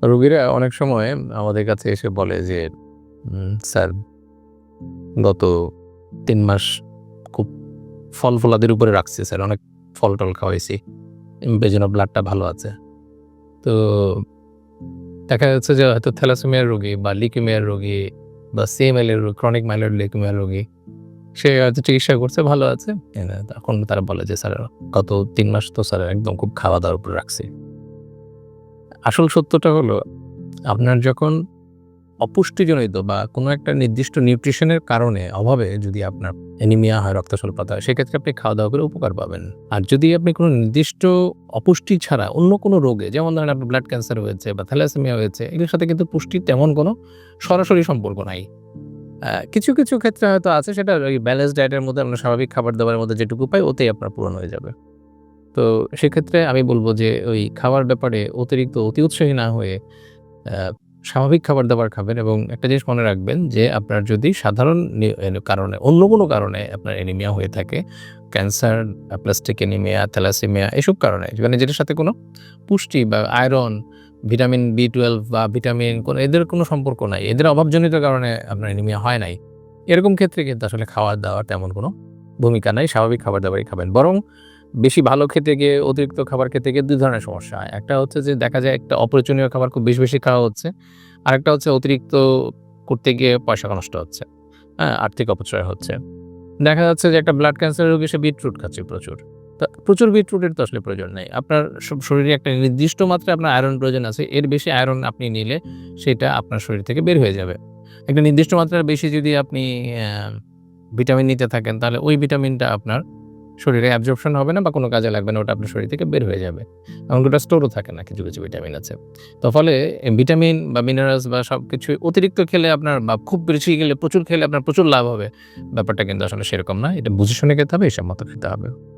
রোগীরা অনেক সময় আমাদের কাছে এসে বলে যে, "স্যার গত ৩ মাস খুব ফল-ফলাদির উপরে রাখছি স্যার। অনেক ফল-টল খাওয়াইছি। এজন্য ব্লাডটা ভালো আছে।" তো দেখা যাচ্ছে যে হয়তো থ্যালাসেমিয়ার রোগী বা লিউকেমিয়ার রোগী বা সিএমএল এর ক্রনিক মাইলয়েড লিউকেমিয়ার রোগী, সে হয়তো চিকিৎসা করছে, ভালো আছে। তখন তারা বলে যে, "স্যার গত ৩ মাস তো স্যার একদম খুব খাওয়া-দাওয়ার উপরে রাখছি।" আসল সত্যটা হলো আপনার যখন অপুষ্টিজনিত বা কোনো একটা নির্দিষ্ট নিউট্রিশনের কারণে অভাবে যদি আপনার অ্যানিমিয়া হয়, রক্ত স্বল্পতা হয়, সেক্ষেত্রে আপনি খাওয়া-দাওয়া করে উপকার পাবেন। আর যদি আপনি কোনো নির্দিষ্ট অপুষ্টি ছাড়া অন্য কোনো রোগে, যেমন ধরেন আপনার ব্লাড ক্যান্সার হয়েছে বা থ্যালাসেমিয়া হয়েছে, এগুলোর সাথে কিন্তু পুষ্টির তেমন কোনো সরাসরি সম্পর্ক নাই। কিছু ক্ষেত্রে হয়তো আছে, সেটা ওই ব্যালেন্স ডায়েটের মধ্যে আমরা স্বাভাবিক খাবার-দাবারের মধ্যে যেটুকু পাই ওতেই আপনার পূরণ হয়ে যাবে। তো সেক্ষেত্রে আমি বলব যে ওই খাওয়ার ব্যাপারে অতি উৎসাহী না হয়ে আ স্বাভাবিক খাবার-দাবার খাবেন এবং একটা জিনিস মনে রাখবেন যে আপনার যদি সাধারণ কারণে অন্য কোনো কারণে আপনার অ্যানিমিয়া হয়ে থাকে, ক্যান্সার, অ্যাপ্লাস্টিক অ্যানিমিয়া, থ্যালাসেমিয়া এসব কারণে মানে যেটার সাথে কোনো পুষ্টি বা আয়রন, ভিটামিন B12 বা ভিটামিন এদের কোনো সম্পর্ক নাই। এদের অভাবজনিত কারণে আপনার অ্যানিমিয়া হয় নাই। এরকম ক্ষেত্রে কিন্তু আসলে খাওয়ার-দাওয়ার তেমন কোনো ভূমিকা নাই। স্বাভাবিক খাবার-দাবারই খাবেন। বরং বেশি ভালো খেতে গিয়ে, অতিরিক্ত খাবার খেতে গিয়ে ২ ধরনের সমস্যা হয়। একটা হচ্ছে যে দেখা যায় একটা অপ্রয়োজনীয় খাবার খুব বেশি খাওয়া হচ্ছে। আরেকটা হচ্ছে অতিরিক্ত করতে গিয়ে পয়সা নষ্ট হচ্ছে। হ্যাঁ? আর্থিক অপচয় হচ্ছে। দেখা যাচ্ছে যে একটা ব্লাড ক্যান্সারের রোগী সে বিটরুট খাচ্ছে প্রচুর। তো প্রচুর বিটরুটের তো আসলে প্রয়োজন নেই। আপনার শরীরে একটা নির্দিষ্ট মাত্রায় আপনার আয়রন প্রয়োজন আছে। এর বেশি আয়রন আপনি নিলে সেটা আপনার শরীর থেকে বের হয়ে যাবে। একটা নির্দিষ্ট মাত্রার বেশি যদি আপনি অ্যা ভিটামিন নিতে থাকেন তাহলে ওই ভিটামিনটা আপনার শরীরে অ্যাবজর্পশন হবে না বা কোনো কাজে লাগবে না। ওটা আপনার শরীর থেকে বের হয়ে যাবে। এমনকি ওটা স্টোরও থাকে না, কিছু ভিটামিন আছে। তো ফলে ভিটামিন বা মিনারেলস বা সবকিছু অতিরিক্ত খেলে আপনার বা খুব বেশি খেলে, প্রচুর খেলে আপনার প্রচুর লাভ হবে। ব্যাপারটা কিন্তু আসলে সেরকম না। এটা বুঝে শুনে খেতে হবে, হিসাব মতো খেতে হবে।